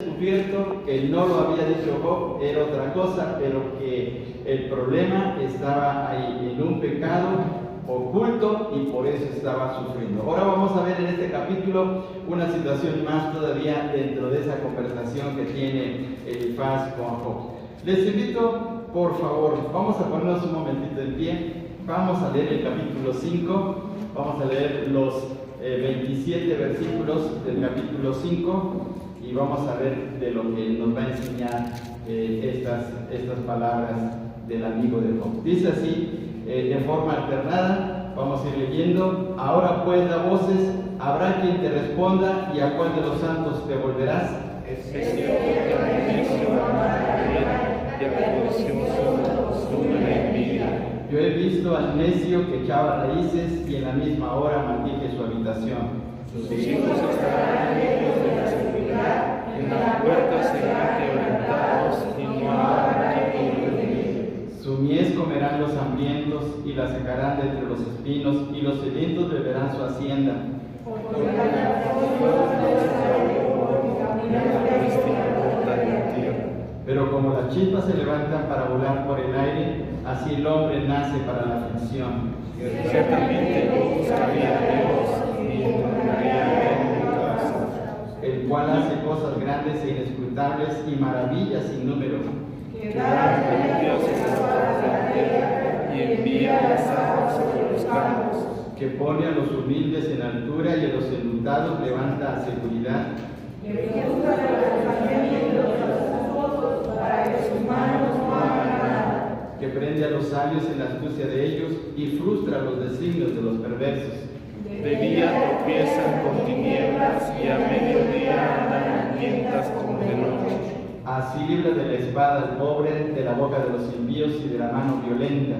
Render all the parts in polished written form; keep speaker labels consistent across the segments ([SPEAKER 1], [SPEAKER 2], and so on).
[SPEAKER 1] descubierto que no lo había dicho Job, era otra cosa, pero que el problema estaba ahí, en un pecado oculto, y por eso estaba sufriendo. Ahora vamos a ver en este capítulo una situación más todavía dentro de esa conversación que tiene Elifaz con Job. Les invito, por favor, vamos a ponernos un momentito en pie, vamos a leer el capítulo 5, vamos a leer los 27 versículos del capítulo 5 y vamos a ver de lo que nos va a enseñar estas palabras del amigo de Job. Dice así, de forma alternada, vamos a ir leyendo. Ahora pues da voces, habrá quien te responda, y a cuál de los santos te volverás. Yo he visto al necio que echaba raíces y en la misma hora maldije su habitación.
[SPEAKER 2] Sus hijos estarán lejos de la seguridad, en la puerta serán quebrantados y no habrá quien libre.
[SPEAKER 1] Su mies comerán los hambrientos y la sacarán de entre los espinos, y los sedientos beberán su hacienda. Pero como las chispas se levantan para volar por el aire, así el hombre nace para la aflicción.
[SPEAKER 2] Ciertamente yo buscaría a Dios y encontraría en mi casa,
[SPEAKER 1] el cual hace cosas grandes e inescrutables y maravillas sin número.
[SPEAKER 2] que da lluvias en las horas de la tierra y envía las aguas sobre los campos,
[SPEAKER 1] Que pone a los humildes en altura y a los enlutados levanta a seguridad.
[SPEAKER 3] Que ejecuta los pensamientos de los esposos para que sus manos no hagan nada.
[SPEAKER 1] Que prende a los sabios en la astucia de ellos y frustra los designios de los perversos.
[SPEAKER 2] de día tropiezan con tinieblas y a mediodía andan hambrientas como de noche.
[SPEAKER 1] Así libra de la espada al pobre, de la boca de los impíos y de la mano violenta.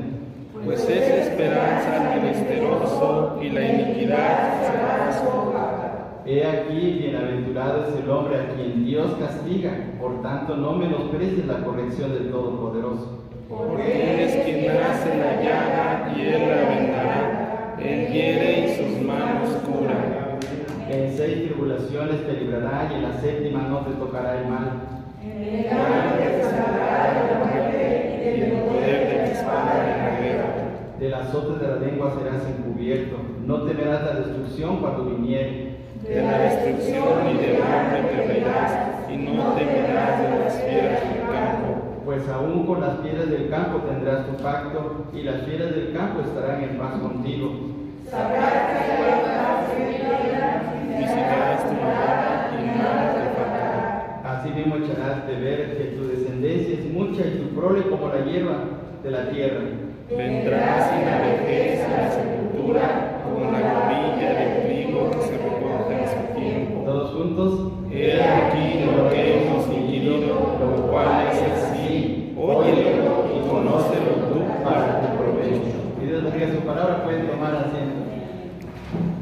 [SPEAKER 2] Pues es esperanza al menesteroso y la iniquidad será su hogar.
[SPEAKER 1] He aquí, bienaventurado es el hombre a quien Dios castiga, por tanto no menosprecies la corrección del Todopoderoso.
[SPEAKER 2] Porque Él es quien hace la llaga y Él la vendará, Él hiere y sus manos curan.
[SPEAKER 1] En 6 tribulaciones te librará y en la 7ª no te tocará el mal.
[SPEAKER 3] En el año te salvará de la muerte y del poder de la espada en la guerra.
[SPEAKER 1] Del azote de la lengua serás encubierto, no temerás la destrucción cuando viniere.
[SPEAKER 2] De la destrucción y del hambre te reirás, y no temerás de las fieras del campo.
[SPEAKER 1] Pues aún con las fieras del campo tendrás tu pacto, y las fieras del campo estarán en paz contigo.
[SPEAKER 3] Sabrás que hay paz en mi vida,
[SPEAKER 2] Visitarás tu morada y nada te faltará.
[SPEAKER 1] Asimismo echarás de ver que tu descendencia es mucha y tu prole como la hierba de la tierra.
[SPEAKER 2] Vendrás en la vejez a la sepultura con la gomilla de trigo que se recoge en su tiempo.
[SPEAKER 1] Todos juntos.
[SPEAKER 2] He aquí lo que hemos vivido, lo cual es así. Óyelo y conócelo tú para tu provecho.
[SPEAKER 1] Y Dios bendiga su palabra, pueden tomar asiento.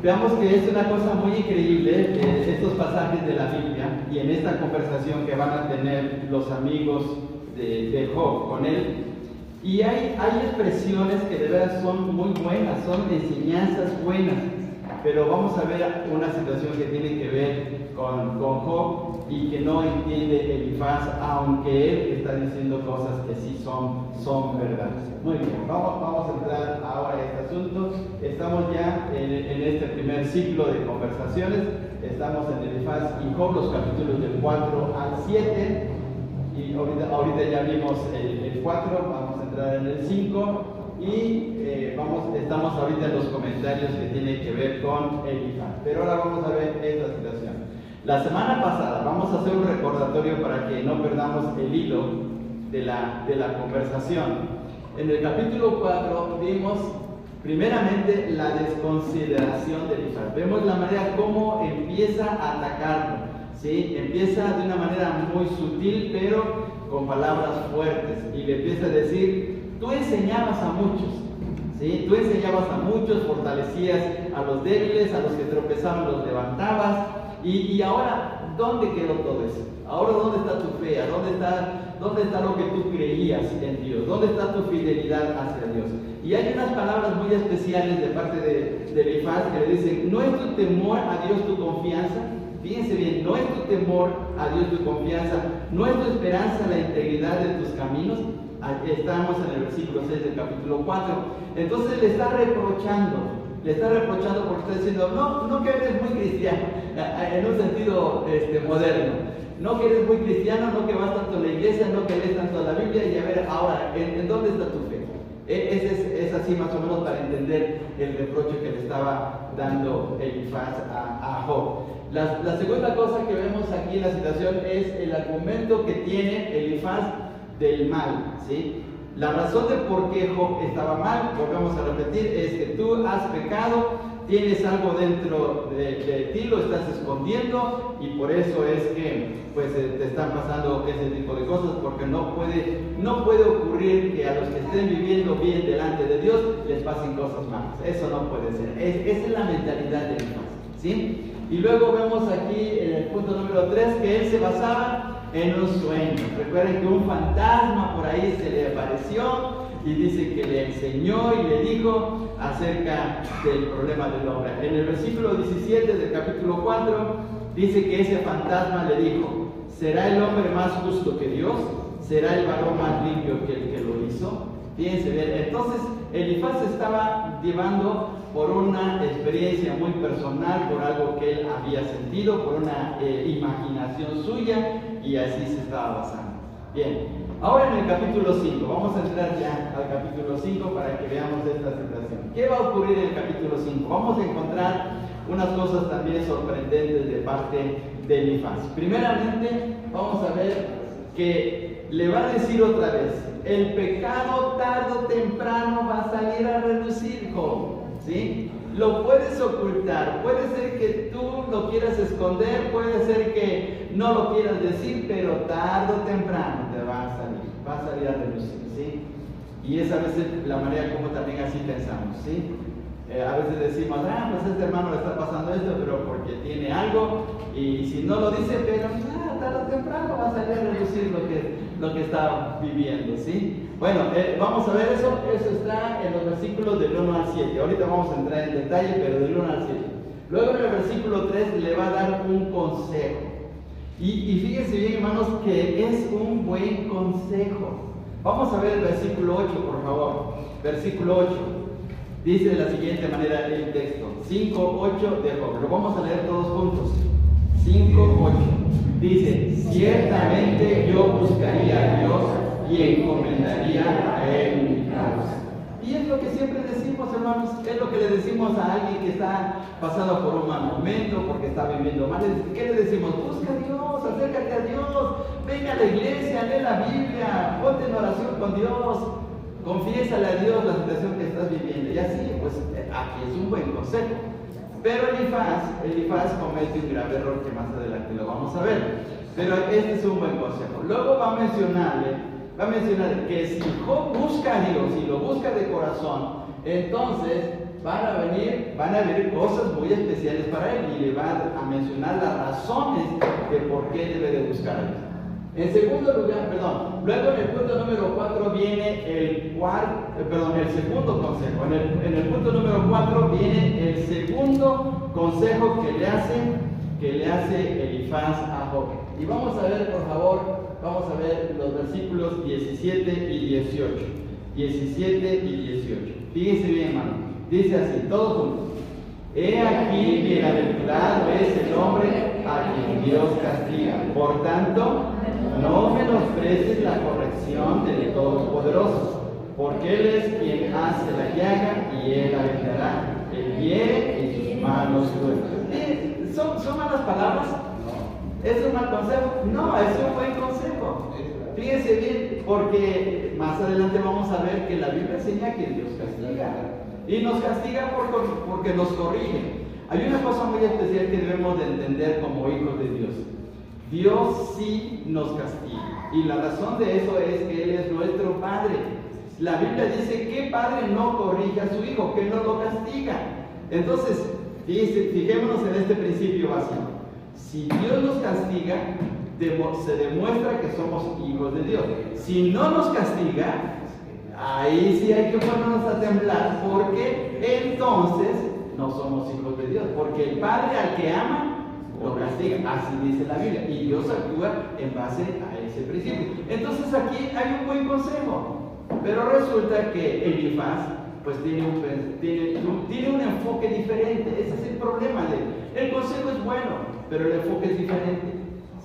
[SPEAKER 1] Veamos que es una cosa muy increíble estos pasajes de la Biblia y en esta conversación que van a tener los amigos de Job con él. Y hay expresiones que de verdad son muy buenas, son enseñanzas buenas, pero vamos a ver una situación que tiene que ver con Job y que no entiende Elifaz, aunque él está diciendo cosas que sí son verdad. Muy bien, vamos a entrar ahora a este asunto. Estamos ya en este primer ciclo de conversaciones, estamos en Elifaz y Job, los capítulos del 4 al 7. Y ahorita ya vimos el 4, vamos a entrar en el 5 y estamos ahorita en los comentarios que tienen que ver con Elifaz. Pero ahora vamos a ver esta situación. La semana pasada vamos a hacer un recordatorio para que no perdamos el hilo de la conversación. En el capítulo 4 vimos primeramente la desconsideración de Elifaz. Vemos la manera como empieza a atacarlo. ¿Sí? Empieza de una manera muy sutil, pero con palabras fuertes, y le empieza a decir: tú enseñabas a muchos, ¿sí? Tú enseñabas a muchos, fortalecías a los débiles, a los que tropezaban los levantabas, y ahora, ¿dónde quedó todo eso? Ahora, ¿dónde está tu fe? ¿Dónde está lo que tú creías en Dios? ¿Dónde está tu fidelidad hacia Dios? Y hay unas palabras muy especiales de parte de Elifaz que le dicen: ¿no es tu temor a Dios tu confianza? Fíjense bien, no es tu temor a Dios tu confianza, no es tu esperanza la integridad de tus caminos. Estamos en el versículo 6 del capítulo 4. Entonces le está reprochando porque está diciendo, no que eres muy cristiano, en un sentido moderno. No que eres muy cristiano, no que vas tanto a la iglesia, no que lees tanto a la Biblia, y a ver, ahora, ¿en dónde está tu fe? Es así más o menos para entender el reproche que le estaba dando Elifaz a Job. La segunda cosa que vemos aquí en la situación es el argumento que tiene Elifaz del mal, ¿sí? La razón de por qué Job estaba mal, volvemos a repetir, es que tú has pecado, tienes algo dentro de ti, lo estás escondiendo, y por eso es que pues te están pasando ese tipo de cosas, porque no puede ocurrir que a los que estén viviendo bien delante de Dios les pasen cosas malas. Eso no puede ser. Esa es la mentalidad de Elifaz, ¿sí? Y luego vemos aquí en el punto número 3 que él se basaba en un sueño. Recuerden que un fantasma por ahí se le apareció y dice que le enseñó y le dijo acerca del problema del hombre. En el versículo 17 del capítulo 4 dice que ese fantasma le dijo: ¿será el hombre más justo que Dios? ¿Será el varón más limpio que el que lo hizo? Fíjense bien, entonces Elifaz estaba llevando por una experiencia muy personal, por algo que él había sentido, por una imaginación suya, y así se estaba basando. Bien, ahora en el capítulo 5, vamos a entrar ya al capítulo 5 para que veamos esta situación. ¿Qué va a ocurrir en el capítulo 5? Vamos a encontrar unas cosas también sorprendentes de parte de Elifaz. Primeramente, vamos a ver que le va a decir otra vez: el pecado tarde o temprano va a salir a relucir, Job, ¿sí? Lo puedes ocultar, puede ser que tú lo quieras esconder, puede ser que no lo quieras decir, pero tarde o temprano te va a salir a relucir, ¿sí? Y es a veces la manera como también así pensamos, ¿sí? A veces decimos, pues este hermano le está pasando esto, pero porque tiene algo, y si no lo dice, pero tarde o temprano va a salir a relucir lo que está viviendo, ¿sí? Bueno, vamos a ver eso está en los versículos del 1 al 7. Ahorita vamos a entrar en detalle, pero del 1 al 7. Luego en el versículo 3 le va a dar un consejo. Y fíjense bien, hermanos, que es un buen consejo. Vamos a ver el versículo 8, por favor. Versículo 8. Dice de la siguiente manera el texto: 5, 8 de Job. Lo vamos a leer todos juntos. 5, 8. Dice: ciertamente yo buscaría a Dios y encomendaría a Él mi causa. Y es lo que siempre decimos, hermanos, es lo que le decimos a alguien que está pasando por un mal momento, porque está viviendo mal. ¿Qué le decimos? Busca a Dios, acércate a Dios, venga a la iglesia, lee la Biblia, ponte en oración con Dios, confiésale a Dios la situación que estás viviendo. Y así, pues aquí es un buen consejo. Pero Elifaz comete un grave error que más adelante lo vamos a ver. Pero este es un buen consejo. Luego va a mencionar que si Job busca a Dios y lo busca de corazón, entonces van a venir cosas muy especiales para él, y le va a mencionar las razones de por qué debe de buscar a Dios. En segundo lugar, luego en el punto número 4 viene el segundo consejo. En el punto número 4 viene el segundo consejo que le hace Elifaz a Job. Y vamos a ver, por favor, los versículos 17 y 18. 17 y 18. Fíjense bien, hermano. Dice así, todos juntos: he aquí bienaventurado es el hombre a quien Dios castiga. Por tanto, no menosprecies la corrección del Todopoderoso, porque Él es quien hace la llaga y Él la vendará. Él hiere en sus manos fuertes. ¿Son malas palabras? ¿Es un mal consejo? No, es un buen consejo. Fíjense bien, porque más adelante vamos a ver que la Biblia enseña que Dios castiga. Y nos castiga porque nos corrige. Hay una cosa muy especial que debemos de entender como hijos de Dios. Dios sí nos castiga. Y la razón de eso es que Él es nuestro Padre. La Biblia dice que padre no corrige a su hijo, que no lo castiga. Entonces, fijémonos en este principio básico. Si Dios nos castiga, se demuestra que somos hijos de Dios. Si no nos castiga, ahí sí hay que ponernos a temblar, porque entonces no somos hijos de Dios. Porque el Padre al que ama, lo castiga. Así dice la Biblia. Y Dios actúa en base a ese principio. Entonces aquí hay un buen consejo. Pero resulta que Elifaz pues tiene un enfoque diferente. Ese es el problema de él. El consejo es bueno, pero el enfoque es diferente,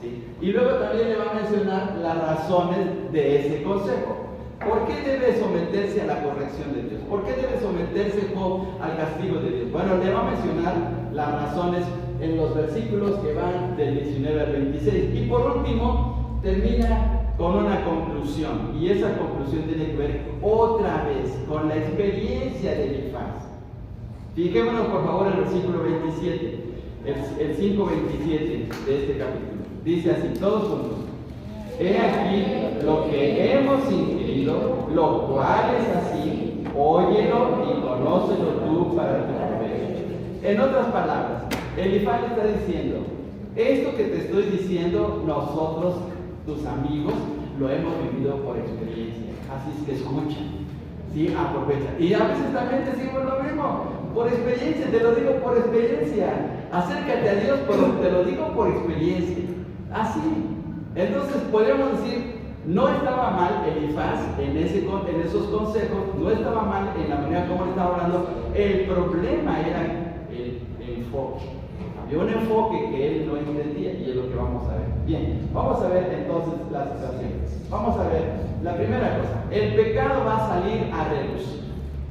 [SPEAKER 1] ¿sí? Y luego también le va a mencionar las razones de ese consejo. ¿Por qué debe someterse a la corrección de Dios? ¿Por qué debe someterse Job al castigo de Dios? Bueno, le va a mencionar las razones en los versículos que van del 19 al 26. Y por último, termina con una conclusión. Y esa conclusión tiene que ver otra vez con la experiencia de Elifaz. Fijémonos por favor en el versículo 27, el 5:27 de este capítulo. Dice así, todos juntos. He aquí lo que hemos inquirido, lo cual es así, óyelo y conócelo tú para tu provecho. En otras palabras, Elifaz le está diciendo, esto que te estoy diciendo, nosotros, tus amigos, lo hemos vivido por experiencia. Así es que escucha, ¿sí? Aprovecha. Y a veces también decimos lo mismo, por experiencia, te lo digo por experiencia. Acércate a Dios, pero te lo digo por experiencia. Así. Entonces podríamos decir, no estaba mal Elifaz en esos consejos, no estaba mal en la manera como le estaba hablando. El problema era el enfoque. Había un enfoque que él no entendía y es lo que vamos a ver. Bien, vamos a ver entonces la situación. Vamos a ver la primera cosa. El pecado va a salir a relucir.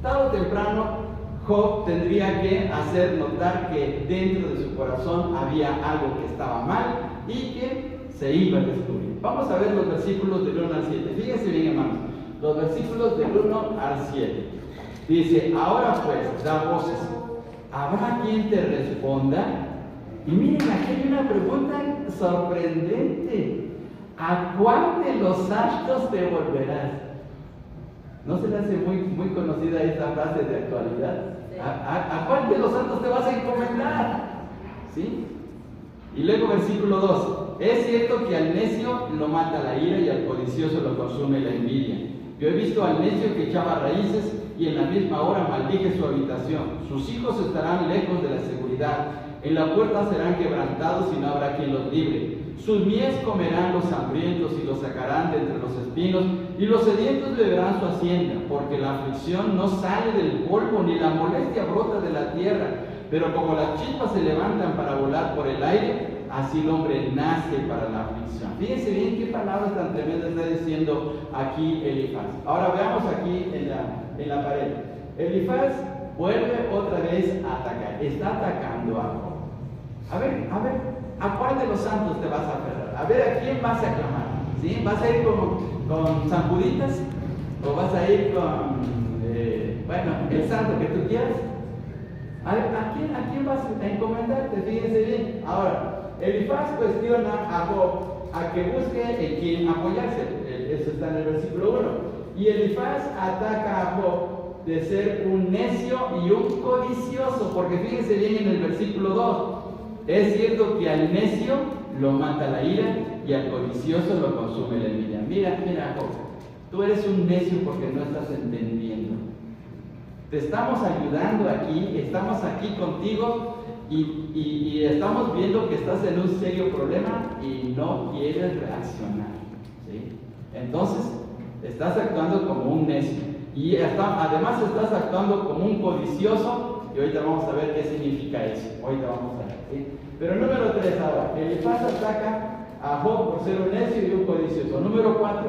[SPEAKER 1] Tarde o temprano, Job tendría que hacer notar que dentro de su corazón había algo que estaba mal y que se iba a descubrir. Vamos a ver los versículos del 1 al 7. Fíjense bien, hermanos. Los versículos del 1 al 7. Dice, ahora pues, da voces. ¿Habrá quien te responda? Y miren, aquí hay una pregunta sorprendente. ¿A cuál de los astros te volverás? ¿No se le hace muy conocida esta frase de actualidad? ¿A cuál de los santos te vas a encomendar? ¿Sí? Y luego versículo 2. Es cierto que al necio lo mata la ira y al codicioso lo consume la envidia. Yo he visto al necio que echaba raíces y en la misma hora maldije su habitación. Sus hijos estarán lejos de la seguridad. En la puerta serán quebrantados y no habrá quien los libre. Sus mies comerán los hambrientos y los sacarán de entre los espinos, y los sedientos beberán su hacienda, porque la aflicción no sale del polvo, ni la molestia brota de la tierra. Pero como las chispas se levantan para volar por el aire, así el hombre nace para la aflicción. Fíjense bien qué palabras tan tremendas está diciendo aquí Elifaz. Ahora veamos aquí en la pared. Elifaz vuelve otra vez a atacar. Está atacando a Job. A ver, ¿a cuál de los santos te vas a aferrar? A ver, ¿a quién vas a clamar? ¿Sí? ¿Vas a ir con zampuditas? ¿O vas a ir con, el santo que tú quieras? ¿A quién vas a encomendarte? Fíjense bien. Ahora, Elifaz cuestiona a Job a que busque en quién apoyarse. Eso está en el versículo 1. Y Elifaz ataca a Job de ser un necio y un codicioso, porque fíjense bien en el versículo 2. Es cierto que al necio lo mata la ira y al codicioso lo consume la envidia. Mira, Job, tú eres un necio porque no estás entendiendo. Te estamos ayudando aquí, estamos aquí contigo y estamos viendo que estás en un serio problema y no quieres reaccionar, ¿sí? Entonces, estás actuando como un necio y además estás actuando como un codicioso. Y ahorita vamos a ver qué significa eso. Ahorita vamos a ver, ¿sí? Pero número 3 ahora. Elifaz ataca a Job por ser un necio y un codicioso. Número 4.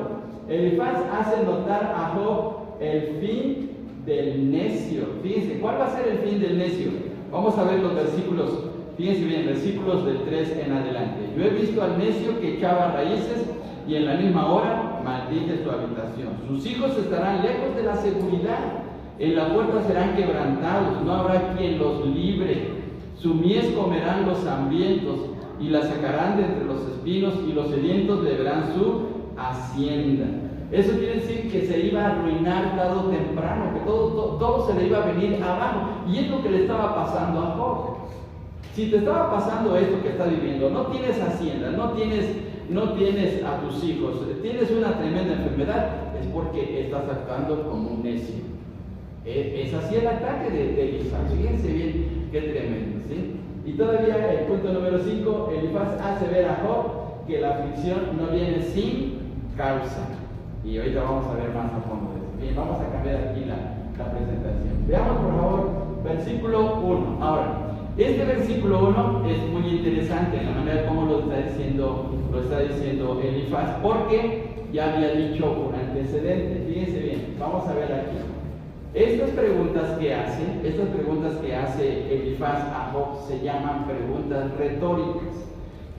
[SPEAKER 1] Elifaz hace notar a Job el fin del necio. Fíjense, ¿cuál va a ser el fin del necio? Vamos a ver los versículos. Fíjense bien, versículos del 3 en adelante. Yo he visto al necio que echaba raíces y en la misma hora maldije su habitación. Sus hijos estarán lejos de la seguridad. En la puerta serán quebrantados, no habrá quien los libre. Su mies comerán los hambrientos y la sacarán de entre los espinos, y los sedientos beberán su hacienda. Eso quiere decir que se iba a arruinar tarde o temprano, que todo se le iba a venir abajo. Y es lo que le estaba pasando a Job. Si te estaba pasando esto que estás viviendo, no tienes hacienda, no tienes a tus hijos, tienes una tremenda enfermedad, es porque estás actuando como un necio. Es así el ataque de Elifaz. Fíjense bien qué tremendo, ¿sí? Y todavía el punto número 5, Elifaz hace ver a Job que la aflicción no viene sin causa. Y ahorita vamos a ver más a fondo de eso. Bien, vamos a cambiar aquí la presentación. Veamos por favor versículo 1. Ahora, este versículo 1 es muy interesante en la manera como lo está diciendo Elifaz, porque ya había dicho un antecedente. Fíjense bien, vamos a ver aquí. Estas preguntas que hace Elifaz a Job se llaman preguntas retóricas.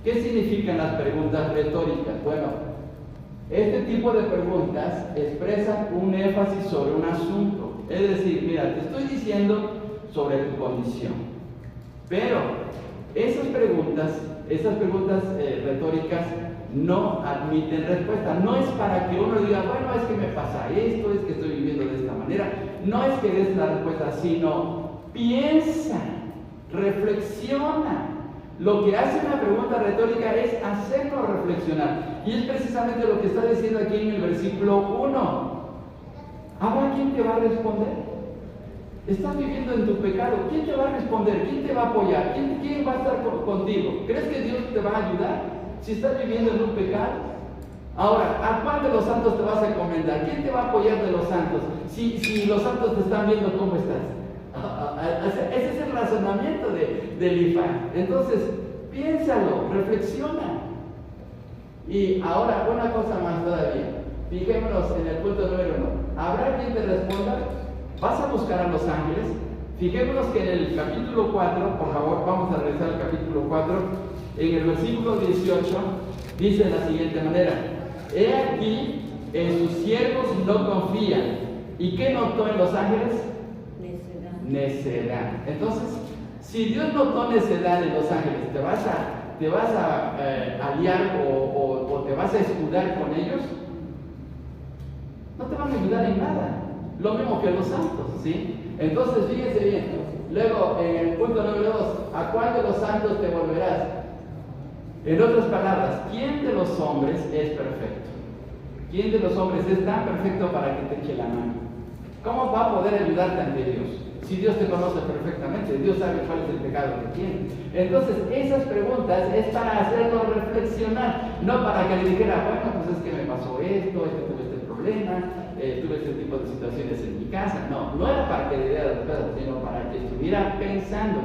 [SPEAKER 1] ¿Qué significan las preguntas retóricas? Bueno, este tipo de preguntas expresan un énfasis sobre un asunto. Es decir, mira, te estoy diciendo sobre tu condición, pero esas preguntas retóricas no admiten respuesta. No es para que uno diga, bueno, es que me pasa esto, es que estoy viviendo de esta manera. No es que des la respuesta, sino piensa, reflexiona. Lo que hace una pregunta retórica es hacerlo reflexionar. Y es precisamente lo que está diciendo aquí en el versículo 1. ¿Habrá quien te va a responder? Estás viviendo en tu pecado. ¿Quién te va a responder? ¿Quién te va a apoyar? ¿Quién va a estar contigo? ¿Crees que Dios te va a ayudar si estás viviendo en un pecado? Ahora, ¿a cuál de los santos te vas a encomendar? ¿Quién te va a apoyar de los santos? Si los santos te están viendo, ¿cómo estás? Ese es el razonamiento de Elifaz. Entonces, piénsalo, reflexiona. Y ahora, una cosa más todavía. Fijémonos en el punto número 1. ¿Habrá quien te responda? ¿Vas a buscar a los ángeles? Fijémonos que en el capítulo 4, por favor, vamos a regresar al capítulo 4. En el versículo 18 dice de la siguiente manera: He aquí, en sus siervos no confían. ¿Y qué notó en los ángeles? Necedad. Entonces, si Dios notó necedad en los ángeles, ¿te vas a aliar o te vas a escudar con ellos? No te van a ayudar en nada. Lo mismo que los santos, ¿sí? Entonces, fíjense bien. Luego, en el punto número 2, ¿a cuál de los santos te volverás? En otras palabras, ¿quién de los hombres es perfecto? ¿Quién de los hombres es tan perfecto para que te eche la mano? ¿Cómo va a poder ayudarte ante Dios? Si Dios te conoce perfectamente, Dios sabe cuál es el pecado que tienes. Entonces, esas preguntas es para hacerlo reflexionar, no para que le dijera, bueno, pues es que me pasó esto, es que tuve este problema, tuve este tipo de situaciones en mi casa. No era para que le diera respuesta, sino para que estuviera pensando.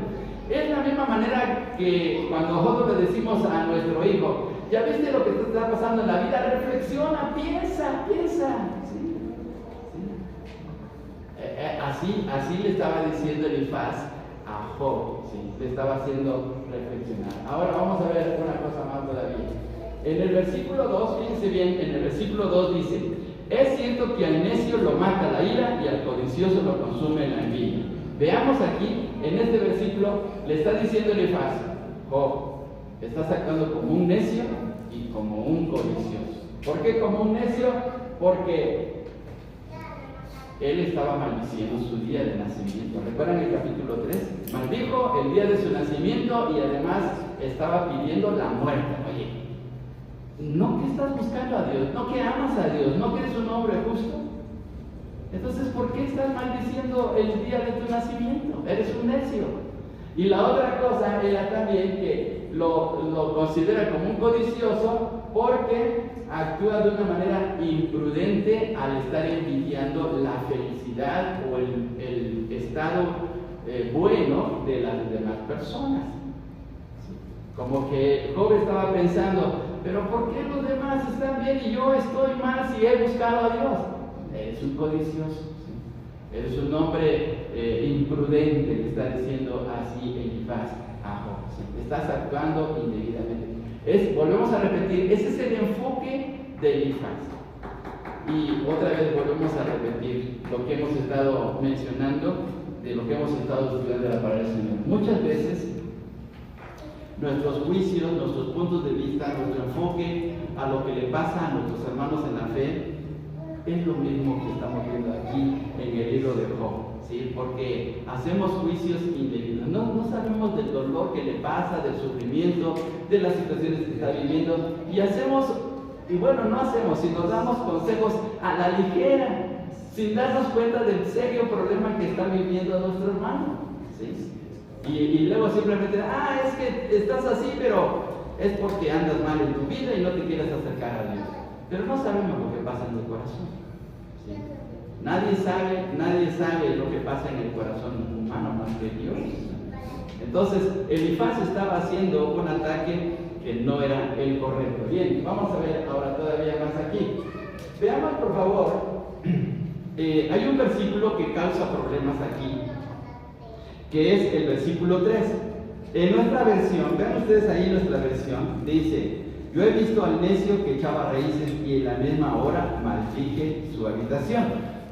[SPEAKER 1] Es la misma manera que cuando nosotros le decimos a nuestro hijo, ¿ya viste lo que te está pasando en la vida? Reflexiona, piensa. ¿Sí? Así le estaba diciendo Elifaz a Job, ¿sí? Le estaba haciendo reflexionar. Ahora vamos a ver una cosa más todavía. En el versículo 2, fíjense bien, en el versículo 2 dice: Es cierto que al necio lo mata la ira y al codicioso lo consume la envidia. Veamos aquí, en este versículo, le está diciendo Elifaz: Job, estás actuando como un necio y como un codicioso. ¿Por qué como un necio? Porque él estaba maldiciendo su día de nacimiento. ¿Recuerdan el capítulo 3? Maldijo el día de su nacimiento y además estaba pidiendo la muerte. Oye, ¿no que estás buscando a Dios? ¿No que amas a Dios? ¿No que eres un hombre justo? Entonces, ¿por qué estás maldiciendo el día de tu nacimiento? Eres un necio. Y la otra cosa era también que lo considera como un codicioso porque actúa de una manera imprudente al estar envidiando la felicidad o el estado bueno de las demás personas. Como que Job estaba pensando, pero ¿por qué los demás están bien y yo estoy mal si he buscado a Dios? Eres un codicioso, ¿sí? Eres un hombre imprudente, le está diciendo así Elifaz a Job, ¿sí? Estás actuando indebidamente. Volvemos a repetir, ese es el enfoque de Elifaz. Y otra vez volvemos a repetir lo que hemos estado mencionando, de lo que hemos estado estudiando de la palabra del Señor. Muchas veces nuestros juicios, nuestros puntos de vista, nuestro enfoque a lo que le pasa a nuestros hermanos en la fe es lo mismo que estamos viendo aquí en el libro de Job, ¿sí? Porque hacemos juicios indebidos, no sabemos del dolor que le pasa, del sufrimiento, de las situaciones que está viviendo, y no hacemos, sino damos consejos a la ligera, sin darnos cuenta del serio problema que está viviendo nuestro hermano, ¿sí? Y luego simplemente, es que estás así, pero es porque andas mal en tu vida y no te quieres acercar a Dios. Pero no sabemos lo que pasa en tu corazón. ¿Sí? Nadie sabe lo que pasa en el corazón humano más que Dios. Entonces, Elifaz estaba haciendo un ataque que no era el correcto. Bien, vamos a ver ahora todavía más aquí. Veamos, por favor, hay un versículo que causa problemas aquí, que es el versículo 3. En nuestra versión, vean ustedes ahí nuestra versión, dice: yo he visto al necio que echaba raíces y en la misma hora maldije su habitación.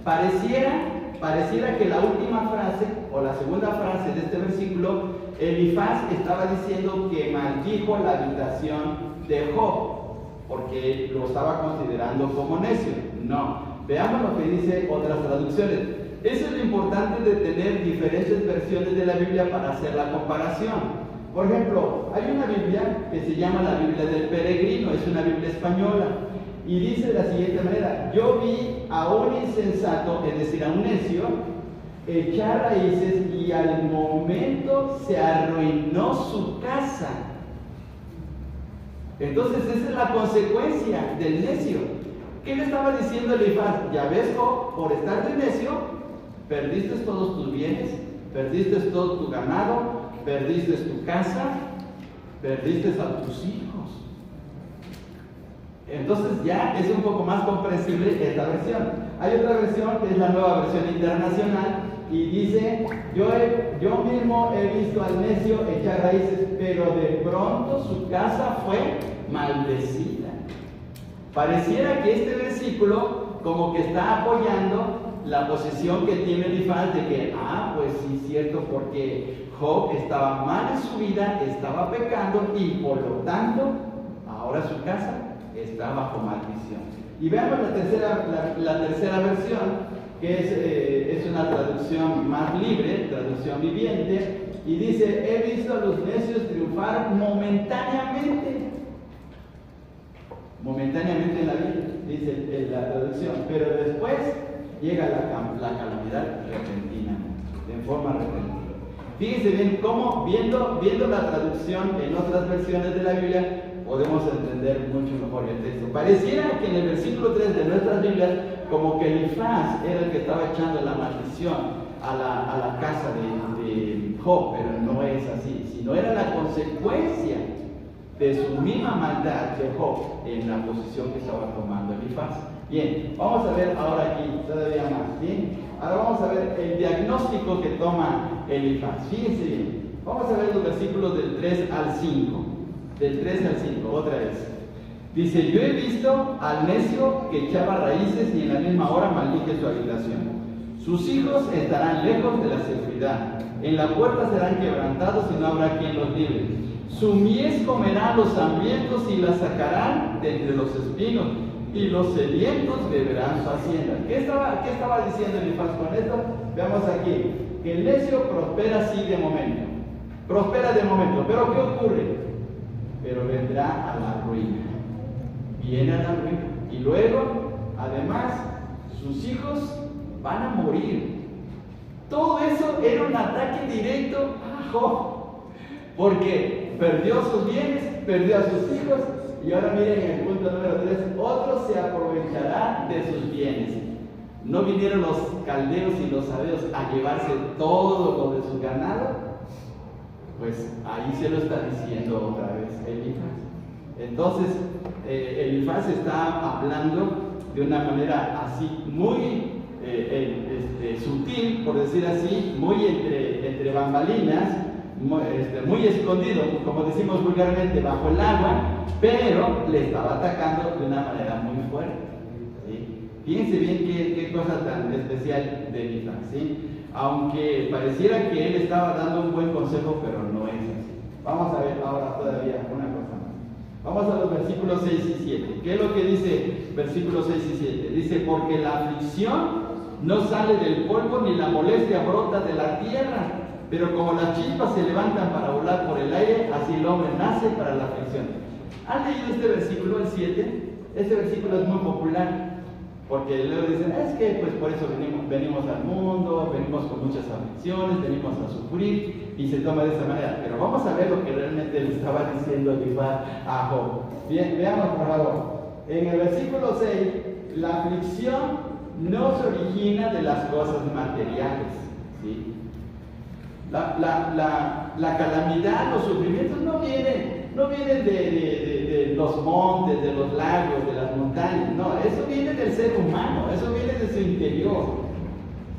[SPEAKER 1] Pareciera que la última frase o la segunda frase de este versículo, Elifaz estaba diciendo que maldijo la habitación de Job, porque lo estaba considerando como necio. No, veamos lo que dice otras traducciones. Eso es lo importante de tener diferentes versiones de la Biblia para hacer la comparación. Por ejemplo, hay una Biblia que se llama la Biblia del Peregrino, es una Biblia española, y dice de la siguiente manera: yo vi a un insensato, es decir, a un necio, echar raíces y al momento se arruinó su casa. Entonces esa es la consecuencia del necio. ¿Qué le estaba diciendo Elifaz? Ya ves, Job, por estar de necio, perdiste todos tus bienes, perdiste todo tu ganado, perdiste tu casa, perdiste a tus hijos. Entonces ya es un poco más comprensible esta versión. Hay otra versión que es la Nueva Versión Internacional y dice: yo mismo he visto al necio echar raíces, pero de pronto su casa fue maldecida. Pareciera que este versículo como que está apoyando la posición que tiene Elifaz de que, pues sí es cierto, porque Job estaba mal en su vida, estaba pecando y por lo tanto ahora su casa está bajo maldición. Y veamos la tercera versión, que es una traducción más libre, traducción viviente, y dice: he visto a los necios triunfar momentáneamente en la vida, dice la traducción, pero después llega la calamidad repentinamente, en forma repentina. Fíjense bien cómo, viendo la traducción en otras versiones de la Biblia, podemos entender mucho mejor el texto. Pareciera que en el versículo 3 de nuestras Biblias, como que Elifaz era el que estaba echando la maldición a la casa de Job, pero no es así, sino era la consecuencia de su misma maldad de Job en la posición que estaba tomando Elifaz. Bien, vamos a ver ahora aquí todavía más, ¿sí? Ahora vamos a ver el diagnóstico que toma Elifaz. Fíjense bien, vamos a ver los versículos del 3 al 5. Del 3 al 5, otra vez. Dice: yo he visto al necio que echaba raíces y en la misma hora maldije su habitación. Sus hijos estarán lejos de la seguridad, en la puerta serán quebrantados y no habrá quien los libre. Su mies comerán los hambrientos y la sacarán de entre los espinos, y los sedientos beberán su hacienda. ¿Qué estaba diciendo Elifaz con esto? Veamos aquí, que el necio prospera así de momento. Prospera de momento, pero ¿qué ocurre? Pero vendrá a la ruina. Viene a la ruina. Y luego, además, sus hijos van a morir. Todo eso era un ataque directo a Job, porque perdió sus bienes, perdió a sus hijos, y ahora miren en el punto número 3, otro se aprovechará de sus bienes. ¿No vinieron los caldeos y los sabeos a llevarse todo lo de su ganado? Pues ahí se lo está diciendo otra vez Elifaz. Entonces, Elifaz está hablando de una manera así muy sutil, por decir así, muy entre bambalinas, muy escondido, como decimos vulgarmente, bajo el agua, pero le estaba atacando de una manera muy fuerte. ¿Sí? Fíjense bien qué cosa tan especial de Elifaz, ¿sí? Aunque pareciera que él estaba dando un buen consejo, pero no es así. Vamos a ver ahora todavía una cosa más. Vamos a los versículos 6 y 7. ¿Qué es lo que dice versículos 6 y 7? Dice: porque la aflicción no sale del polvo ni la molestia brota de la tierra, pero como las chispas se levantan para volar por el aire, así el hombre nace para la aflicción. ¿Han leído este versículo, el 7? Este versículo es muy popular, Porque luego dicen, es que pues por eso venimos al mundo, venimos con muchas aflicciones, venimos a sufrir, y se toma de esa manera. Pero vamos a ver lo que realmente le estaba diciendo Elifaz a Job. Bien, veamos por favor. En el versículo 6, la aflicción no se origina de las cosas materiales, ¿sí? La calamidad, los sufrimientos no vienen de los montes, de los lagos, de las montañas, no, eso viene del ser humano, eso viene de su interior,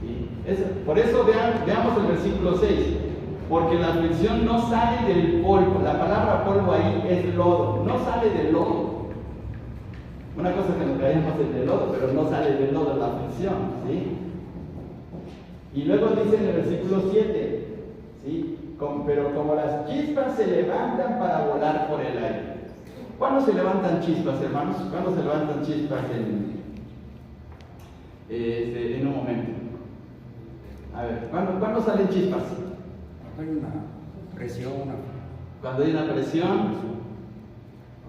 [SPEAKER 1] ¿sí? Por eso veamos el versículo 6, porque la aflicción no sale del polvo, la palabra polvo ahí es lodo, no sale del lodo. Una cosa es que nos caemos en el lodo, pero no sale del lodo la aflicción, ¿sí? Y luego dice en el versículo 7, ¿sí? Pero como las chispas se levantan para volar por el aire. ¿Cuándo se levantan chispas, hermanos? ¿Cuándo se levantan chispas en un momento? A ver, ¿cuándo salen chispas?
[SPEAKER 2] Hay una presión.
[SPEAKER 1] Cuando hay una presión,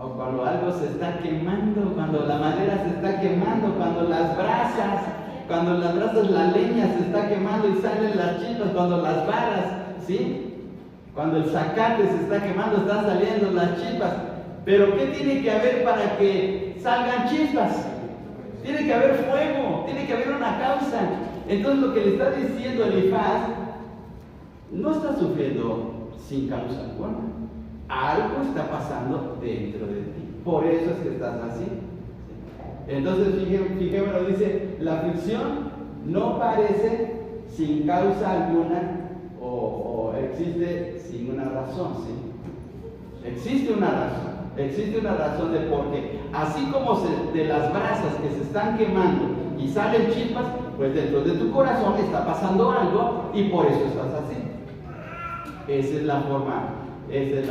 [SPEAKER 1] o cuando algo se está quemando, cuando la madera se está quemando, cuando las brasas, la leña se está quemando y salen las chispas, cuando las varas, ¿sí? Cuando el zacate se está quemando, están saliendo las chispas. Pero ¿qué tiene que haber para que salgan chispas? Tiene que haber fuego, tiene que haber una causa. Entonces lo que le está diciendo Elifaz, no está sufriendo sin causa alguna. Algo está pasando dentro de ti. Por eso es que estás así. Entonces, fijémonos, dice, la aflicción no parece sin causa alguna o existe sin una razón, ¿sí? Existe una razón de por qué. Así como de las brasas que se están quemando y salen chispas, pues dentro de tu corazón está pasando algo y por eso estás así. Esa es la forma de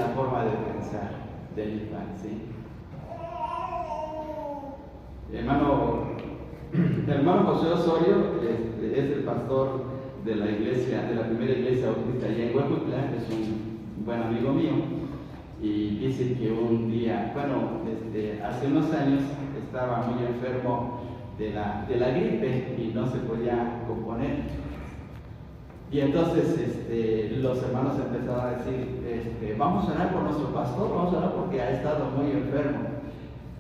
[SPEAKER 1] pensar del Elifaz, ¿sí? Hermano José Osorio es el pastor de la iglesia, de la primera iglesia bautista allá en Huehuetla, es un buen amigo mío, y dice que un día, hace unos años estaba muy enfermo de la gripe y no se podía componer. Y entonces los hermanos empezaron a decir, vamos a orar por nuestro pastor, vamos a orar porque ha estado muy enfermo.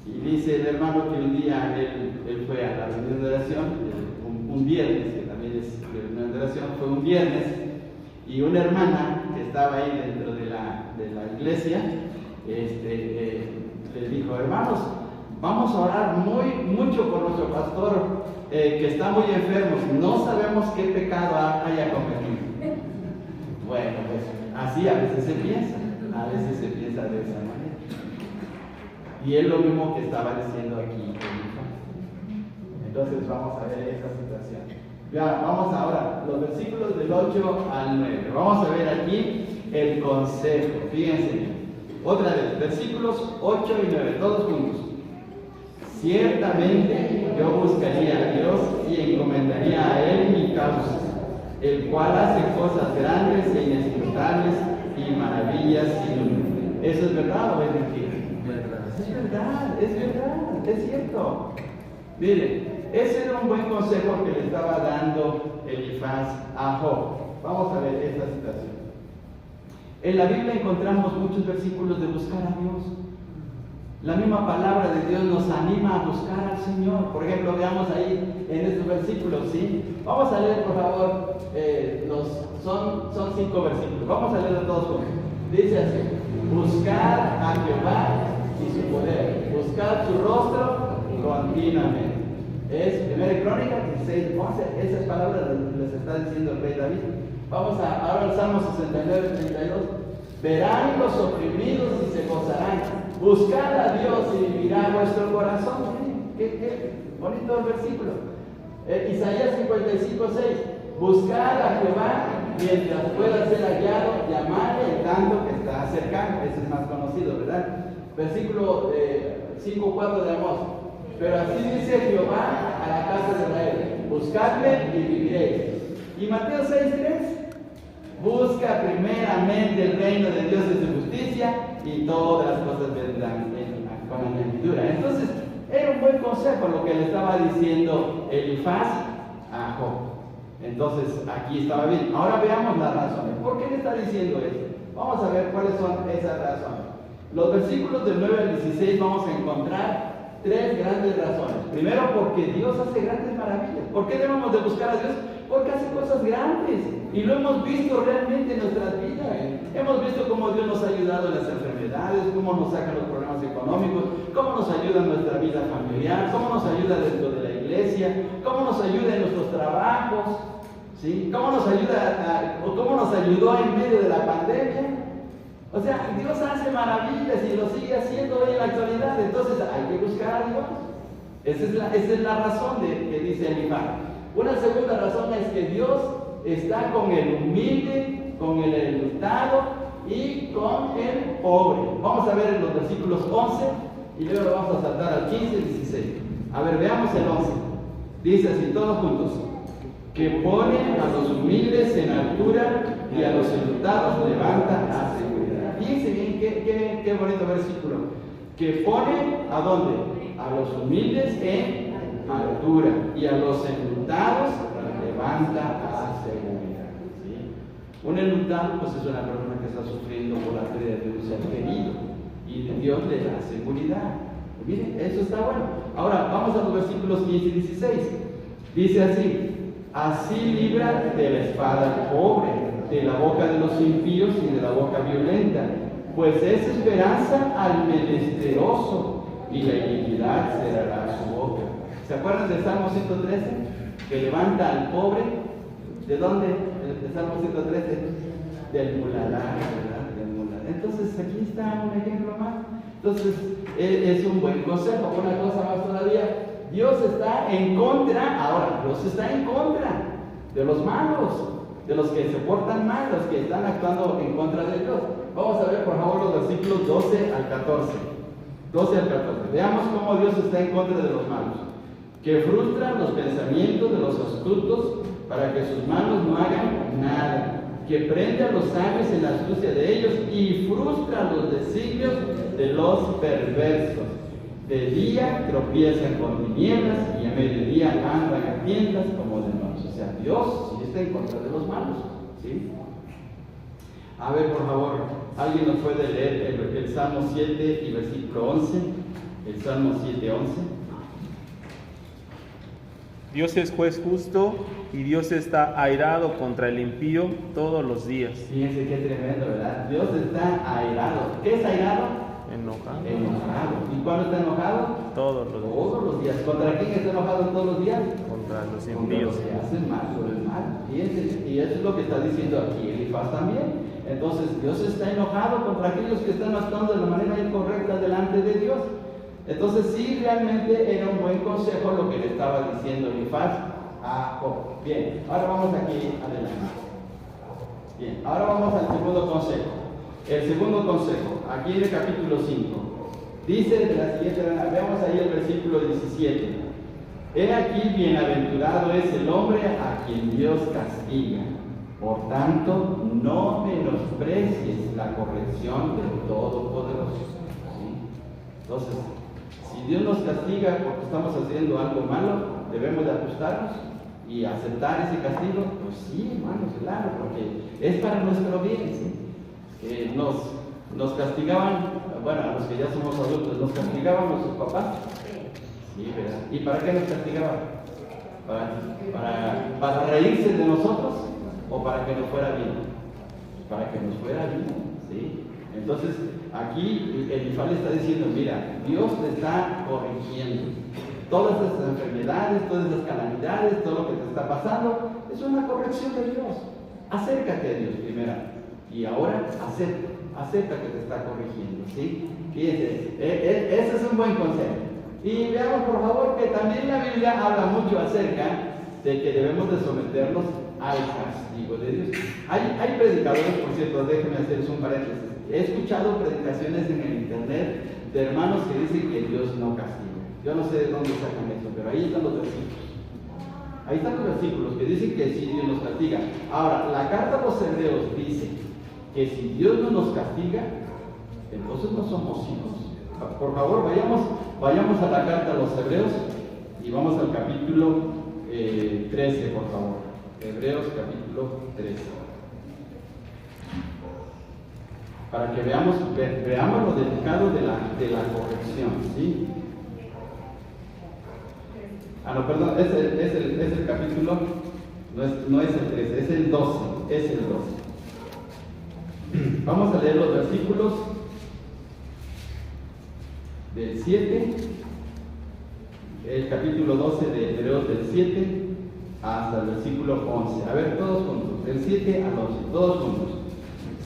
[SPEAKER 1] Y dice el hermano que un día él fue a la reunión de oración, un viernes, que también es reunión de oración, fue un viernes, y una hermana que estaba ahí dentro de la iglesia, les dijo, hermanos, vamos a orar mucho por nuestro pastor, que está muy enfermo, no sabemos qué pecado haya cometido. Bueno, pues así a veces se piensa de esa manera. Y es lo mismo que estaba diciendo aquí. Entonces vamos a ver esta situación. Ya, vamos ahora, los versículos del 8 al 9. Vamos a ver aquí el consejo. Fíjense, otra vez, versículos 8 y 9, todos juntos. Ciertamente yo buscaría a Dios y encomendaría a Él mi causa, el cual hace cosas grandes e inescrutables y maravillas sin número. ¿Eso es verdad o es mentira? Es verdad, es cierto. Miren, ese era un buen consejo que le estaba dando Elifaz a Job. Vamos a ver esta situación. En la Biblia encontramos muchos versículos de buscar a Dios. La misma palabra de Dios nos anima a buscar al Señor. Por ejemplo, veamos ahí en estos versículos, ¿sí? Vamos a leer, por favor, son 5 versículos. Vamos a leerlos todos juntos. Dice así: buscar a Jehová y su poder, buscar su rostro continuamente. Es 1 Crónicas 16, 11. Esas palabras les está diciendo el rey David. Vamos ahora al Salmo 69, 32. Verán los oprimidos y se gozarán. Buscad a Dios y vivirá vuestro corazón. Qué bonito el versículo. Isaías 55, 6. Buscad a Jehová mientras pueda ser hallado, llamadle en tanto que está cercano. Ese es más conocido, ¿verdad? Versículo 5:4 de Amós. Pero así dice Jehová a la casa de Israel: buscadme y viviréis. Y Mateo 6:3. Busca primeramente el reino de Dios y su justicia, y todas las cosas vendrán con añadidura. Entonces, era un buen consejo lo que le estaba diciendo Elifaz a Job. Entonces, aquí estaba bien. Ahora veamos las razones. ¿Por qué le está diciendo esto? Vamos a ver cuáles son esas razones. Los versículos del 9 al 16 vamos a encontrar tres grandes razones. Primero, porque Dios hace grandes maravillas. ¿Por qué debemos de buscar a Dios? Porque hace cosas grandes. Y lo hemos visto realmente en nuestras vidas. Hemos visto cómo Dios nos ha ayudado en las enfermedades, cómo nos saca los problemas económicos, cómo nos ayuda en nuestra vida familiar, cómo nos ayuda dentro de la iglesia, cómo nos ayuda en nuestros trabajos, ¿sí? Cómo nos ayuda o cómo nos ayudó en medio de la pandemia. O sea, Dios hace maravillas y lo sigue haciendo hoy en la actualidad. Entonces hay que buscar a Dios. Esa es la razón que dice Elifaz. Una segunda razón es que Dios está con el humilde, con el enlutado y con el pobre. Vamos a ver en los versículos 11 y luego lo vamos a saltar al 15 y 16. A ver, veamos el 11. Dice así, todos juntos: que pone a los humildes en altura y a los enlutados levanta a seguridad. Fíjense bien, qué bonito versículo. Que pone ¿a dónde? A los humildes en altura y a los enlutados levanta a seguridad. ¿Sí? Un enlutado pues es una persona que está sufriendo por la pérdida de un ser querido y Dios le da seguridad. Y miren, eso está bueno. Ahora vamos a los versículos 15 y 16. Dice así: así libra de la espada al pobre, de la boca de los impíos y de la boca violenta, pues es esperanza al menesteroso y la iniquidad cerrará su boca. ¿Se acuerdan del Salmo 113? Que levanta al pobre. ¿De dónde? El Salmo 113. Del muladar, ¿verdad? Del muladar. Entonces aquí está un ejemplo más. Entonces es un buen consejo. Una cosa más todavía. Dios está en contra, ahora, Dios está en contra de los malos, de los que se portan mal, los que están actuando en contra de Dios. Vamos a ver, por favor, los versículos 12 al 14. 12 al 14. Veamos cómo Dios está en contra de los malos. Que frustran los pensamientos de los astutos para que sus manos no hagan nada. Que prende a los sabios en la astucia de ellos y frustra los designios de los perversos. De día tropiezan con tinieblas y a mediodía andan a tiendas como de noche. O sea, Dios sí está en contra de los malos. ¿Sí? A ver, por favor, ¿alguien nos puede leer el Salmo 7 y versículo 11? El Salmo 7, 11.
[SPEAKER 2] Dios es juez justo y Dios está airado contra el impío todos los días.
[SPEAKER 1] Fíjense qué tremendo, ¿verdad? Dios está airado. ¿Qué es airado?
[SPEAKER 2] Enojado.
[SPEAKER 1] ¿Y cuándo está enojado?
[SPEAKER 2] Todos los días.
[SPEAKER 1] Todos los días. ¿Contra quién está enojado todos los días?
[SPEAKER 2] Contra los
[SPEAKER 1] Contra
[SPEAKER 2] impíos.
[SPEAKER 1] los que hacen mal, por el mal. Fíjense, y eso es lo que está diciendo aquí Elifaz también. Entonces, Dios está enojado contra aquellos que están actuando de la manera incorrecta delante de Dios. Entonces, sí, realmente era un buen consejo lo que le estaba diciendo Elifaz a Job. Bien, ahora vamos aquí adelante. Bien, ahora vamos al segundo consejo. El segundo consejo, aquí en el capítulo 5, dice de la siguiente manera, veamos ahí el versículo 17. He aquí, bienaventurado es el hombre a quien Dios castiga. Por tanto, no menosprecies la corrección del Todopoderoso. ¿Sí? Entonces, si Dios nos castiga porque estamos haciendo algo malo, debemos de ajustarnos y aceptar ese castigo. Pues sí, hermanos, claro, porque es para nuestro bien. ¿Sí? Nos castigaban, bueno, a los que ya somos adultos, nos castigaban nuestros papás. Sí, ¿verdad? ¿Y para qué nos castigaban? ¿Para reírse de nosotros o para que nos fuera bien? Para que nos fuera bien, ¿sí? Entonces, aquí Elifaz le está diciendo, mira, Dios te está corrigiendo. Todas esas enfermedades, todas esas calamidades, todo lo que te está pasando, es una corrección de Dios. Acércate a Dios primero. Y ahora acepta que te está corrigiendo, ¿sí? Fíjense, ese es un buen consejo. Y veamos por favor que también la Biblia habla mucho acerca de que debemos de someternos al castigo de Dios. Hay predicadores, por cierto, déjenme hacerles un paréntesis. He escuchado predicaciones en el internet de hermanos que dicen que Dios no castiga. Yo no sé de dónde sacan eso, pero ahí están los versículos. Ahí están los versículos que dicen que sí Dios nos castiga. Ahora, la carta a los Hebreos dice que si Dios no nos castiga, entonces no somos hijos. Por favor, vayamos a la carta a los Hebreos y vamos al capítulo 13, por favor. Hebreos capítulo 13. Para que veamos lo delicado de la corrección, ¿sí? No, perdón, es el capítulo, no es el 13, es el 12, Vamos a leer los versículos del 7, el capítulo 12 de Hebreos del 7 hasta el versículo 11. A ver, todos juntos, del 7 al 11, todos juntos.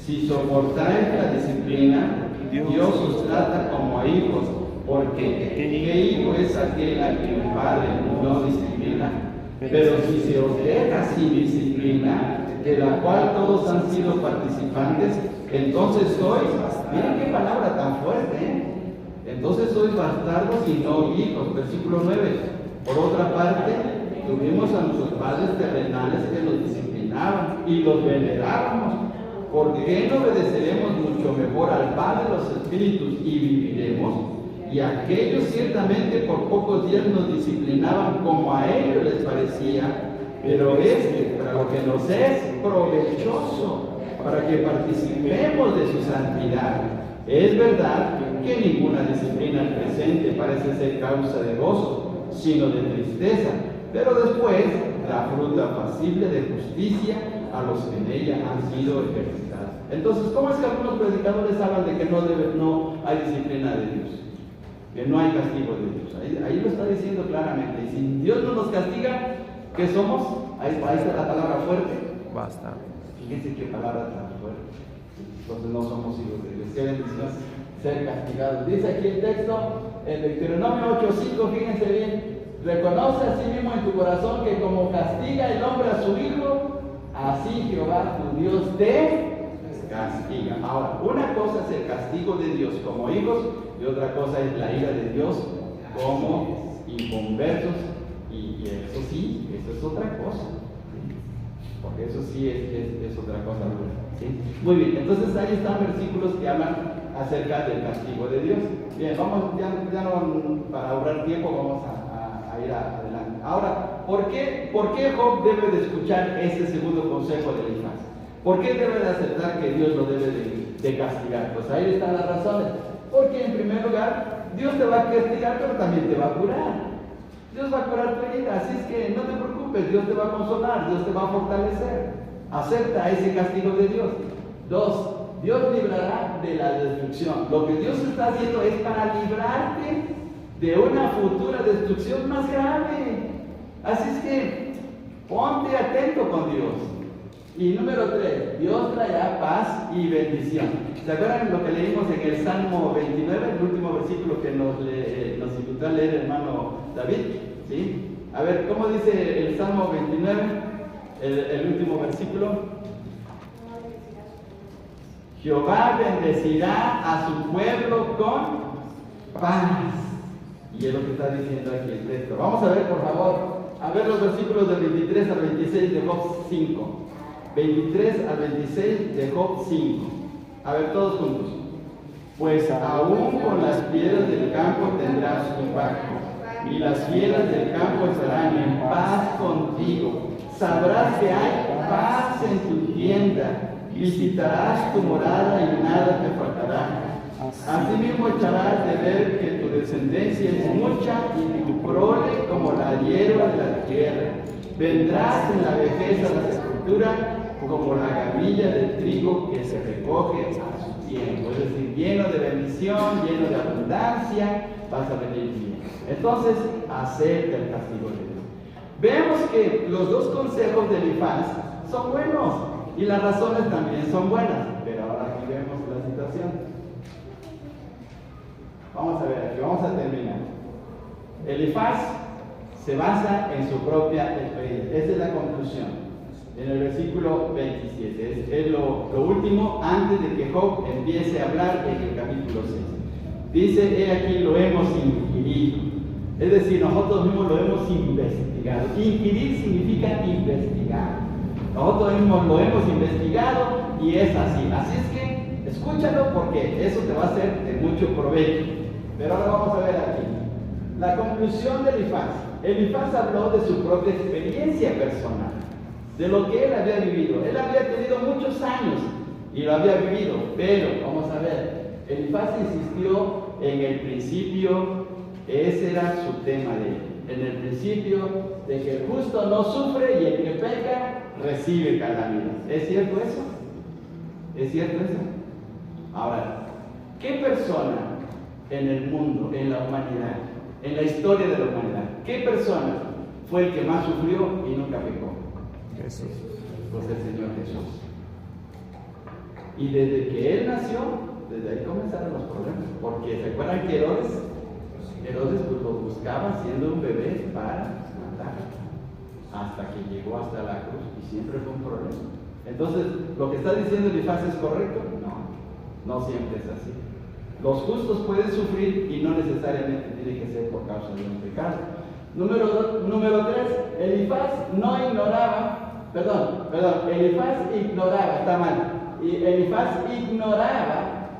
[SPEAKER 1] Si soportáis la disciplina, Dios os trata como a hijos, porque ¿qué hijo es aquel a quien el padre no disciplina? Pero si se os deja sin disciplina, de la cual todos han sido participantes, entonces sois, miren qué palabra tan fuerte, ¿eh? Entonces sois bastardos y no hijos. Versículo 9. Por otra parte, tuvimos a nuestros padres terrenales que los disciplinaban y los venerábamos. ¿Por qué no obedeceremos mucho mejor al Padre de los Espíritus y viviremos? Y aquellos ciertamente por pocos días nos disciplinaban como a ellos les parecía, pero para lo que nos es provechoso, para que participemos de su santidad. Es verdad que ninguna disciplina al presente parece ser causa de gozo, sino de tristeza, pero después da fruto apacible de justicia a los que en ella han sido ejercitados. Entonces, ¿cómo es que algunos predicadores hablan de que no hay disciplina de Dios? Que no hay castigo de Dios. Ahí lo está diciendo claramente. Y si Dios no nos castiga, ¿qué somos? Ahí está la palabra fuerte.
[SPEAKER 2] Basta.
[SPEAKER 1] Fíjense qué palabra tan fuerte. Entonces no somos hijos de Dios. Qué bendición ser castigados. Dice aquí el texto, en Deuteronomio 8:5, fíjense bien. Reconoce a sí mismo en tu corazón que como castiga el hombre a su hijo, así Jehová tu Dios te castiga. Ahora, una cosa es el castigo de Dios como hijos y otra cosa es la ira de Dios como inconversos, y eso sí, eso es otra cosa, ¿sí? Porque eso sí es otra cosa, ¿sí? Muy bien, entonces ahí están versículos que hablan acerca del castigo de Dios. Bien, vamos, ya no, para ahorrar tiempo vamos a ir adelante. Ahora, ¿por qué Job debe de escuchar ese segundo consejo de Elifaz? ¿Por qué debe de aceptar que Dios lo debe de castigar? Pues ahí están las razones. Porque en primer lugar, Dios te va a castigar, pero también te va a curar. Dios va a curar tu herida, así es que no te preocupes, Dios te va a consolar, Dios te va a fortalecer. Acepta ese castigo de Dios. 2, Dios librará de la destrucción. Lo que Dios está haciendo es para librarte de una futura destrucción más grave. Así es que ponte atento con Dios. Y número 3, Dios traerá paz y bendición. ¿Se acuerdan lo que leímos en el Salmo 29, el último versículo que nos invitó a leer el hermano David? ¿Sí? A ver, ¿cómo dice el Salmo 29, el último versículo? Jehová bendecirá a su pueblo con paz. Y es lo que está diciendo aquí el texto. Vamos a ver, por favor, a ver los versículos del 23 al 26 de Job 5. 23 al 26 de Job 5. A ver, todos juntos. Pues aún con las piedras del campo tendrás tu pacto, y las fieras del campo estarán en paz contigo. Sabrás que hay paz en tu tienda, visitarás tu morada y nada te faltará. Asimismo echarás de ver que tu descendencia es mucha y tu prole como la hierba de la tierra. Vendrás en la vejez a la sepultura como la gavilla del trigo que se recoge a su tiempo. Es decir, lleno de bendición, lleno de abundancia, vas a venir bien. Entonces, acepta el castigo de Dios. Vemos que los dos consejos de Elifaz son buenos y las razones también son buenas. Pero ahora aquí vemos la situación. Vamos a ver, aquí vamos a terminar. Elifaz se basa en su propia experiencia. Esa es la conclusión. En el versículo 27. Es lo último antes de que Job empiece a hablar en el capítulo 6. Dice, he aquí lo hemos inquirido. Es decir, nosotros mismos lo hemos investigado. Inquirir significa investigar. Nosotros mismos lo hemos investigado y es así. Así es que escúchalo porque eso te va a ser de mucho provecho. Pero ahora vamos a ver aquí. La conclusión de Elifaz. Elifaz habló de su propia experiencia personal, de lo que él había vivido. Él había tenido muchos años y lo había vivido, pero vamos a ver, Elifaz insistió en el principio, ese era su tema de él, en el principio de que el justo no sufre y el que peca recibe calamidad. ¿Es cierto eso? ¿Es cierto eso? Ahora, ¿qué persona en el mundo, en la humanidad, en la historia de la humanidad, qué persona fue el que más sufrió y nunca pecó?
[SPEAKER 2] Jesús.
[SPEAKER 1] Pues el Señor Jesús. Y desde que él nació, desde ahí comenzaron los problemas. Porque se acuerdan que Herodes pues lo buscaba siendo un bebé para matar, hasta que llegó hasta la cruz y siempre fue un problema. Entonces, ¿lo que está diciendo Elifaz es correcto? No siempre es así. Los justos pueden sufrir y no necesariamente tiene que ser por causa de un pecado. Número 3, Elifaz ignoraba, está mal. Y Elifaz ignoraba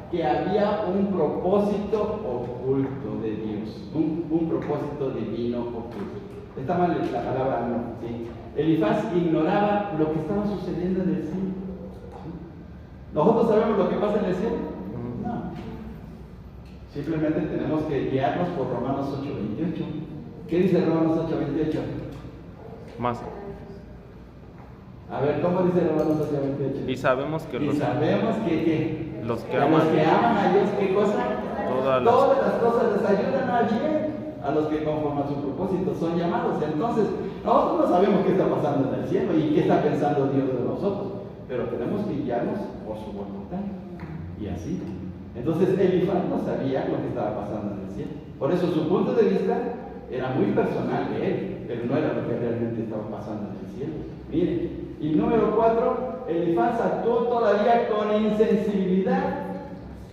[SPEAKER 1] que había un propósito oculto de Dios, un propósito divino oculto. Está mal la palabra no, ¿sí? Elifaz ignoraba lo que estaba sucediendo en el cielo. ¿Sí? ¿Nosotros sabemos lo que pasa en el cielo? No. Simplemente tenemos que guiarnos por Romanos 8:28. ¿Qué dice Romanos 8:28?
[SPEAKER 2] Más.
[SPEAKER 1] A ver, ¿cómo dice Romanos 8:28?
[SPEAKER 2] Y sabemos que
[SPEAKER 1] los que aman a Dios, ¿qué cosa?
[SPEAKER 2] Todas
[SPEAKER 1] las cosas les ayudan a bien a los que conforme a su propósito son llamados. Entonces, nosotros no sabemos qué está pasando en el cielo y qué está pensando Dios de nosotros, pero tenemos que guiarnos por su voluntad. Y así. Entonces, Elifaz no sabía lo que estaba pasando en el cielo. Por eso su punto de vista era muy personal de él, pero no era lo que realmente estaba pasando en el cielo. Miren. Y número 4, Elifaz actuó todavía con insensibilidad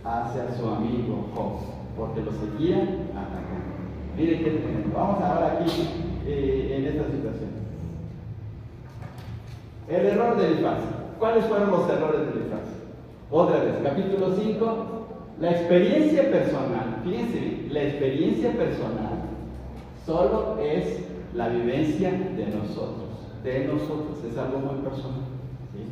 [SPEAKER 1] hacia su amigo Job, porque lo seguía atacando. Miren qué tremendo. Vamos a ver aquí en esta situación. El error de Elifaz. ¿Cuáles fueron los errores de Elifaz? Otra vez, capítulo 5, la experiencia personal. Fíjense bien, la experiencia personal solo es la vivencia de nosotros. Es algo muy personal. ¿Sí?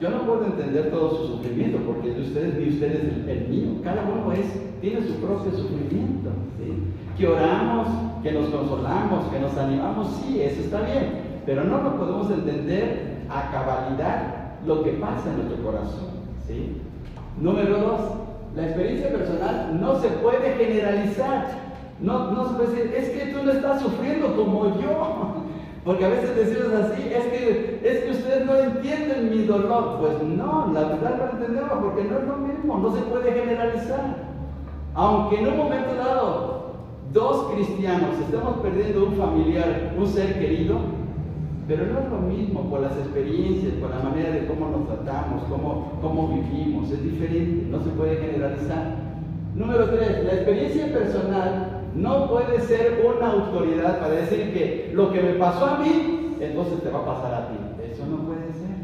[SPEAKER 1] Yo no puedo entender todo su sufrimiento, porque de ustedes ni ustedes el mío. Cada uno tiene su propio sufrimiento. ¿Sí? Que oramos, que nos consolamos, que nos animamos, sí, eso está bien, pero no lo podemos entender a cabalidad lo que pasa en nuestro corazón. ¿Sí? Número 2, la experiencia personal no se puede generalizar. No se puede decir, es que tú no estás sufriendo como yo. Porque a veces decimos así, es que ustedes no entienden mi dolor. Pues no, la verdad no entendemos, porque no es lo mismo, no se puede generalizar. Aunque en un momento dado, 2 cristianos estamos perdiendo un familiar, un ser querido, pero no es lo mismo por las experiencias, por la manera de cómo nos tratamos, cómo vivimos, es diferente, no se puede generalizar. Número 3, la experiencia personal no puede ser una autoridad para decir que lo que me pasó a mí, entonces te va a pasar a ti. Eso no puede ser.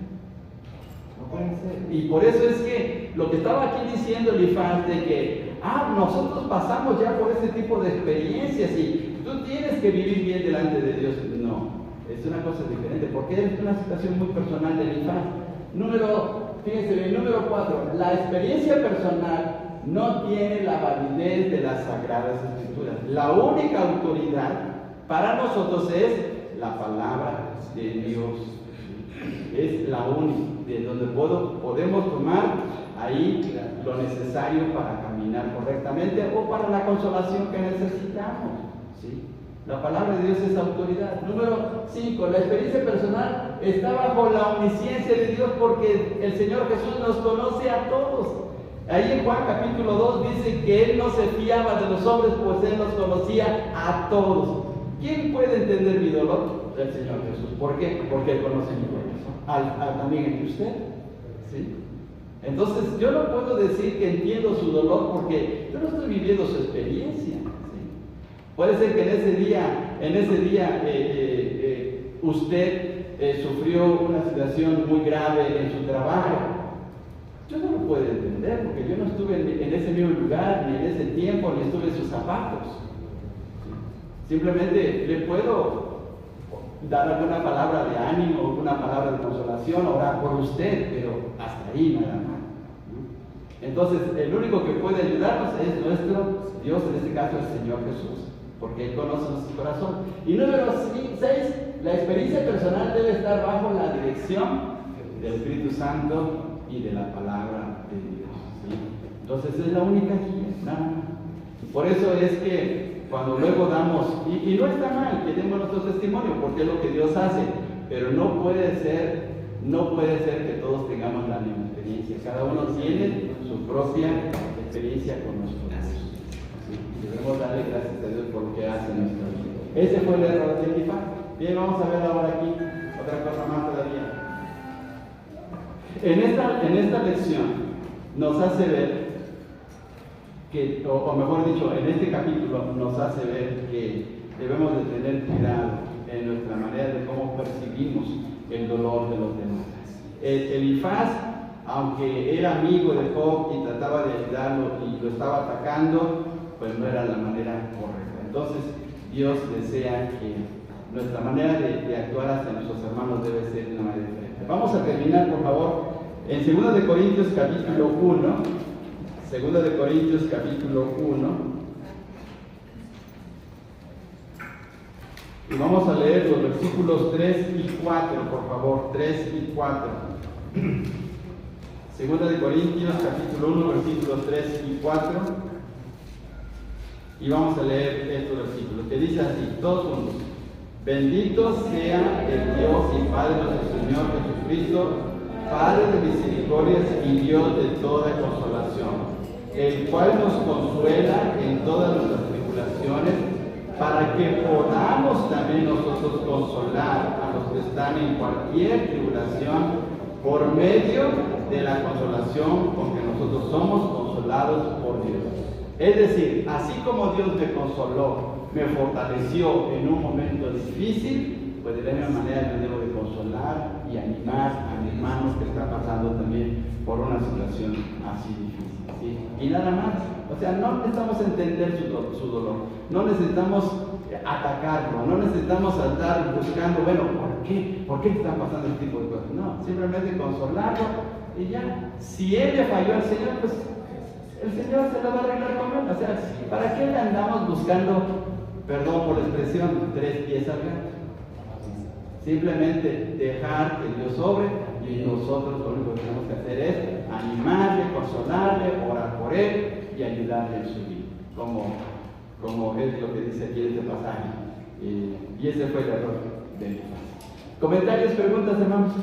[SPEAKER 1] No puede ser. Y por eso es que lo que estaba aquí diciendo Elifaz de que, nosotros pasamos ya por ese tipo de experiencias y tú tienes que vivir bien delante de Dios. No, es una cosa diferente, porque es una situación muy personal de Elifaz. Fíjense bien, número 4, la experiencia personal no tiene la validez de las Sagradas Escrituras. La única autoridad para nosotros es la palabra de Dios. Es la única, de donde podemos tomar ahí lo necesario para caminar correctamente o para la consolación que necesitamos. ¿Sí? La palabra de Dios es autoridad. Número 5, la experiencia personal está bajo la omnisciencia de Dios, porque el Señor Jesús nos conoce a todos. Ahí en Juan capítulo 2 dice que Él no se fiaba de los hombres, pues Él los conocía a todos. ¿Quién puede entender mi dolor? El Señor Jesús. ¿Por qué? Porque Él conoce mi corazón. También entre usted. ¿Sí? Entonces yo no puedo decir que entiendo su dolor porque yo no estoy viviendo su experiencia. ¿Sí? Puede ser que en ese día usted sufrió una situación muy grave en su trabajo. Yo no lo puedo entender porque yo no estuve en ese mismo lugar, ni en ese tiempo, ni estuve en sus zapatos. Simplemente le puedo dar alguna palabra de ánimo, alguna palabra de consolación, orar por usted, pero hasta ahí nada más. Entonces, el único que puede ayudarnos es nuestro Dios, en este caso el Señor Jesús, porque Él conoce nuestro corazón. Y número 6, la experiencia personal debe estar bajo la dirección del Espíritu Santo y de la palabra de Dios. ¿Sí? Entonces, es la única guía, nada más. Por eso es que cuando luego damos, y no está mal que demos nuestro testimonio, porque es lo que Dios hace, pero no puede ser que todos tengamos la misma experiencia. Cada uno tiene su propia experiencia con nosotros. ¿Sí? Debemos darle gracias a Dios por lo que hace en nuestra vida. Ese fue el error de Elifaz. Bien, vamos a ver ahora aquí otra cosa más todavía. En esta lección nos hace ver que, o mejor dicho, en este capítulo nos hace ver que debemos de tener cuidado en nuestra manera de cómo percibimos el dolor de los demás. Elifaz, aunque era amigo de Job y trataba de ayudarlo y lo estaba atacando, pues no era la manera correcta. Entonces, Dios desea que nuestra manera de actuar hacia nuestros hermanos debe ser de una manera diferente. Vamos a terminar, por favor, en 2 de Corintios capítulo 1. 2 de Corintios capítulo 1. Y vamos a leer los versículos 3 y 4, por favor, 3 y 4. 2 de Corintios capítulo 1, versículos 3 y 4. Y vamos a leer estos versículos, que dice así, todos juntos. Bendito sea el Dios y Padre de nuestro Señor Jesucristo, Padre de misericordias y Dios de toda consolación, el cual nos consuela en todas nuestras tribulaciones, para que podamos también nosotros consolar a los que están en cualquier tribulación, por medio de la consolación con que nosotros somos consolados por Dios. Es decir, así como Dios me consoló, me fortaleció en un momento difícil, pues de la misma manera yo debo de consolar y animar a mi hermano que está pasando también por una situación así difícil. ¿Sí? Y nada más, o sea, no necesitamos entender su dolor, no necesitamos atacarlo, no necesitamos andar buscando, bueno, ¿por qué están pasando este tipo de cosas? No, simplemente consolarlo y ya. Si él le falló al Señor, pues el Señor se lo va a arreglar con él. O sea, ¿para qué le andamos buscando, perdón por la expresión, 3 pies al gato? Simplemente dejar que Dios obre y nosotros lo único que tenemos que hacer es animarle, consolarle, orar por él y ayudarle en su vida, como es lo que dice aquí en este pasaje. Y ese fue el error de Elifaz. ¿Comentarios, preguntas, hermanos?